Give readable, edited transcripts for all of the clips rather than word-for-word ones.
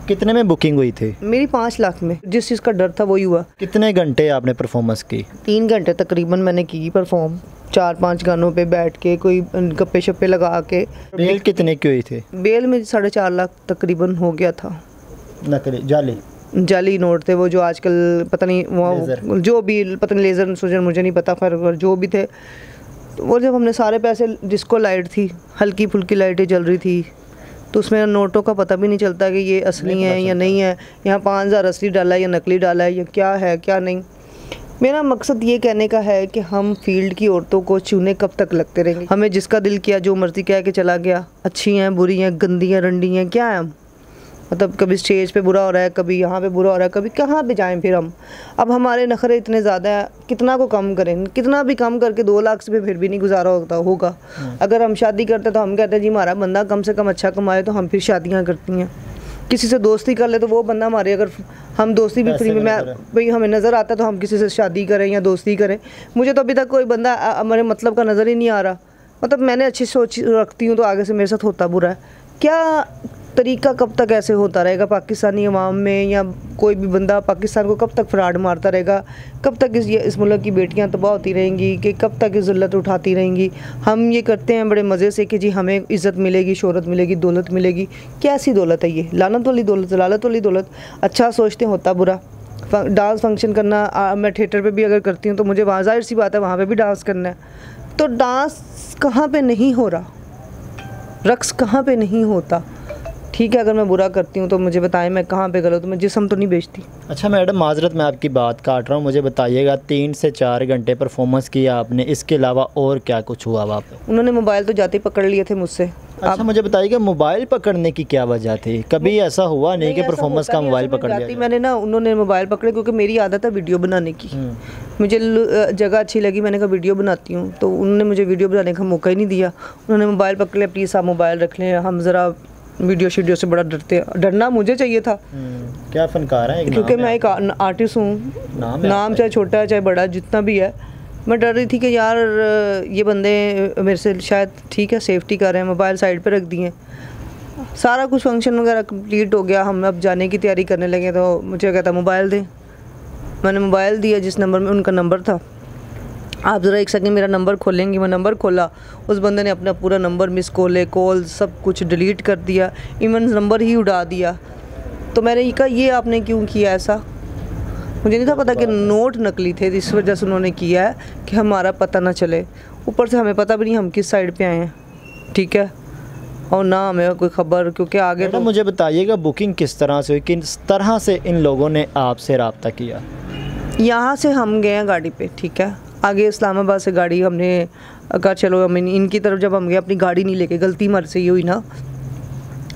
कितने में बुकिंग हुई थी? मेरी 5 लाख में। जिस चीज़ का डर था वही हुआ। कितने घंटे आपने परफॉर्मेंस की? 3 घंटे तकरीबन मैंने की परफॉर्म, 4-5 गानों पे बैठ के, कोई गप्पे शप्पे लगा के। बेल कितने की हुई थी? बेल में 4.5 लाख तकरीबन हो गया था। नकली जाली नोट थे वो, जो आजकल पता नहीं वो जो भी पता नहीं लेज़र सोजर मुझे नहीं पता, पर जो भी थे। तो वो जब हमने सारे पैसे, डिस्को लाइट थी, हल्की फुल्की लाइटें जल रही थी, तो उसमें नोटों का पता भी नहीं चलता कि ये असली है या नहीं है, यहाँ 5000 असली डाला है या नकली डाला है या क्या है क्या नहीं। मेरा मकसद ये कहने का है कि हम फील्ड की औरतों को चूने कब तक लगते रहेंगे? हमें जिसका दिल किया जो मर्ज़ी कह के चला गया, अच्छी हैं बुरी हैं गंदी हैं रंडी हैं, क्या है हम? मतलब कभी स्टेज पे बुरा हो रहा है, कभी यहाँ पे बुरा हो रहा है, कभी कहाँ पे जाएं फिर हम? अब हमारे नखरे इतने ज़्यादा हैं, कितना को कम करें? कितना भी कम करके 2 लाख से फिर भी नहीं गुजारा होगा। अगर हम शादी करते तो हम कहते हैं जी हमारा बंदा कम से कम अच्छा कमाए, तो हम फिर शादियाँ करती हैं। किसी से दोस्ती कर ले तो वो बंदा हमारे, अगर हम दोस्ती भी फ्री में भाई हमें नज़र आता है तो हम किसी से शादी करें या दोस्ती करें। मुझे तो अभी तक कोई बंदा हमारे मतलब का नज़र ही नहीं आ रहा। मतलब मैंने अच्छी सोच रखती हूँ तो आगे से मेरे साथ होता बुरा है क्या? तरीका कब तक ऐसे होता रहेगा पाकिस्तानी अवाम में, या कोई भी बंदा पाकिस्तान को कब तक फ्रॉड मारता रहेगा? कब तक इस मुल्क की बेटियां तबाह होती रहेंगी? कि कब तक इस ज़िल्लत उठाती रहेंगी? हम ये करते हैं बड़े मज़े से कि जी हमें इज़्ज़त मिलेगी, शोहरत मिलेगी, दौलत मिलेगी। कैसी दौलत है ये? लानत वाली दौलत, लालत वाली दौलत। अच्छा सोचते हैं होता बुरा। डांस फंक्शन करना, मैं थिएटर पर भी अगर करती हूँ तो मुझे वहाँ ज़ाहिर सी बात है वहाँ पर भी डांस करना है। तो डांस कहाँ पर नहीं हो रहा? रक्स कहाँ पर नहीं होता? ठीक है, अगर मैं बुरा करती हूँ तो मुझे बताएं मैं कहाँ पे गलत हूँ। मैं जिस्म तो नहीं बेचती। अच्छा मैडम, माजरत मैं आपकी बात काट रहा हूँ, मुझे बताइएगा 3 से 4 घंटे परफॉर्मेंस किया आपने, इसके अलावा और क्या कुछ हुआ वहाँ पे? उन्होंने मोबाइल तो जाते ही पकड़ लिए थे मुझसे। अच्छा मुझे बताइएगा मोबाइल पकड़ने की क्या वजह थी? कभी ऐसा हुआ नहीं कि परफॉर्मेंस का मोबाइल पकड़ लिया? मैंने ना, उन्होंने मोबाइल पकड़े क्योंकि मेरी आदत है वीडियो बनाने की। मुझे जगह अच्छी लगी, मैंने कहा वीडियो बनाती हूँ, तो उन्होंने मुझे वीडियो बनाने का मौका ही नहीं दिया। उन्होंने मोबाइल पकड़ लिया, प्लीज़ आप मोबाइल रख लें, हम ज़रा वीडियो शीडियो से बड़ा डरते हैं। डरना मुझे चाहिए था। क्या फनकार है? क्योंकि मैं एक आर्टिस्ट हूँ, नाम चाहे छोटा है चाहे बड़ा जितना भी है। मैं डर रही थी कि यार ये बंदे मेरे से शायद ठीक है सेफ्टी कर रहे हैं। मोबाइल साइड पे रख दिए, सारा कुछ फंक्शन वगैरह कंप्लीट हो गया, हम अब जाने की तैयारी करने लगे तो मुझे कहता मोबाइल दें। मैंने मोबाइल दिया, जिस नंबर में उनका नंबर था। आप ज़रा एक सेकंड मेरा नंबर खोलेंगे? मैं नंबर खोला, उस बंदे ने अपना पूरा नंबर, मिस कॉल सब कुछ डिलीट कर दिया, इवन नंबर ही उड़ा दिया। तो मैंने कहा ये आपने क्यों किया ऐसा? मुझे नहीं था पता कि नोट नकली थे, इस वजह से उन्होंने किया है कि हमारा पता ना चले। ऊपर से हमें पता भी नहीं हम किस साइड पे आए हैं, ठीक है, और ना हमें कोई खबर, क्योंकि आगे तो मुझे बताइएगा बुकिंग किस तरह से हुई, किस तरह से इन लोगों ने आपसे रब्ता किया? यहाँ से हम गए हैं गाड़ी पे, ठीक है, आगे इस्लामाबाद से गाड़ी हमने कहा चलो हम इनकी तरफ जब हम गए, अपनी गाड़ी नहीं लेके, गलती हमारे से ये हुई ना।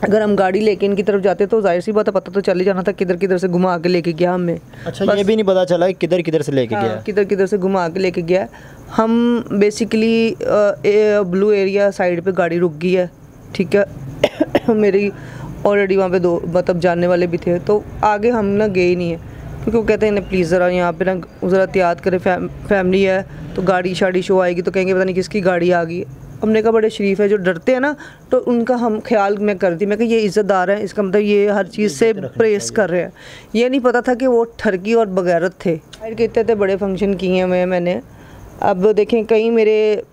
अगर हम गाड़ी लेके इनकी तरफ जाते तो जाहिर सी बात है पता तो चल ही जाना था किधर किधर से घुमा के लेके गया हमें। अच्छा ये भी नहीं पता चला किधर किधर से लेके गया? किधर किधर से घुमा के लेके गया। हम बेसिकली ब्लू एरिया साइड पे गाड़ी रुक गई है, ठीक है। मेरी ऑलरेडी वहाँ पे 2 मतलब जानने वाले भी थे, तो आगे हम ना गए ही नहीं है, क्योंकि वो कहते हैं ना प्लीज़ ज़रा यहाँ पे ना ज़रा एहतियात करें, फैमिली है तो गाड़ी शाड़ी शो आएगी तो कहेंगे पता नहीं किसकी गाड़ी आ गई। हमने कहा बड़े शरीफ है जो डरते हैं ना, तो उनका हम ख्याल मैं करती, मैं कहा ये इज़्ज़तदार है, इसका मतलब ये हर चीज़ से प्रेस कर रहे हैं। ये नहीं पता था कि वो ठरकी और बगैरत थे। कहते थे बड़े फंक्शन किए हैं मैंने। अब देखें कहीं मेरे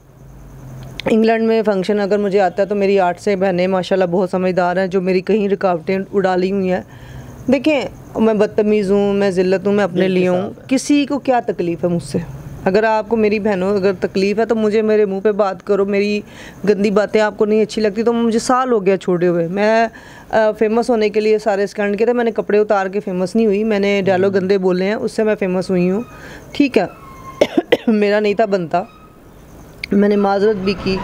इंग्लैंड में फंक्शन अगर मुझे आता है तो मेरी 8 से बहनें माशाल्लाह बहुत समझदार हैं, जो मेरी कहीं रुकावटें उड़ा ली हुई हैं। देखें मैं बदतमीज़ हूँ, मैं ज़िल्लत हूँ, मैं अपने लिए हूँ, किसी को क्या तकलीफ़ है मुझसे? अगर आपको मेरी बहनों अगर तकलीफ़ है तो मुझे मेरे मुंह पे बात करो। मेरी गंदी बातें आपको नहीं अच्छी लगती तो मुझे साल हो गया छोड़े हुए। मैं फ़ेमस होने के लिए सारे स्टैंड किए थे, मैंने कपड़े उतार के फ़ेमस नहीं हुई, मैंने डायलॉग गंदे बोले हैं उससे मैं फ़ेमस हुई हूँ, ठीक है। मेरा नहीं था बनता, मैंने माजरत भी की,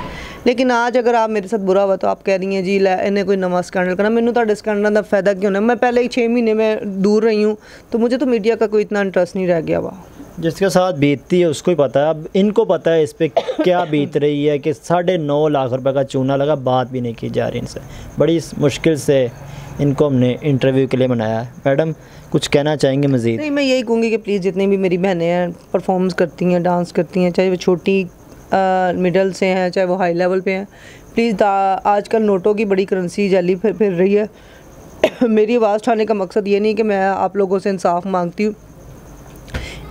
लेकिन आज अगर आप मेरे साथ बुरा हुआ तो आप कह रही हैं जी लै इन्हें कोई नवा स्कैंडल करना। मैंने तो स्कैंडल का फ़ायदा क्यों ना, मैं पहले ही 6 महीने में दूर रही हूँ, तो मुझे तो मीडिया का कोई इतना इंटरेस्ट नहीं रह गया। वहाँ जिसके साथ बीतती है उसको ही पता है। अब इनको पता है इस पर क्या बीत रही है कि 9.5 लाख रुपए का चूना लगा, बात भी नहीं की जा रही इनसे। बड़ी मुश्किल से इनको हमने इंटरव्यू के लिए बनाया है। मैडम कुछ कहना चाहेंगे मज़ीद? नहीं, मैं यही कहूँगी कि प्लीज़ जितनी भी मेरी बहनें हैं परफॉर्मेंस करती हैं, डांस करती हैं, चाहे वो छोटी मिडल से हैं चाहे वो हाई लेवल पे हैं, प्लीज़ आजकल नोटों की बड़ी करेंसी जाली फिर रही है, मेरी आवाज़ उठाने का मकसद ये नहीं कि मैं आप लोगों से इंसाफ मांगती हूँ,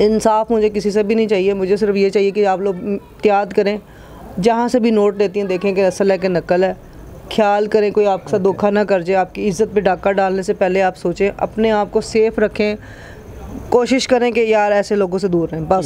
इंसाफ मुझे किसी से भी नहीं चाहिए। मुझे सिर्फ ये चाहिए कि आप लोग एहतियात करें, जहाँ से भी नोट देती हैं देखें कि असल है कि नकल है। ख्याल करें कोई आपके साथ धोखा ना कर जाए। आपकी इज़्ज़त पे डाका डालने से पहले आप सोचें, अपने आप को सेफ़ रखें, कोशिश करें कि यार ऐसे लोगों से दूर रहें बस।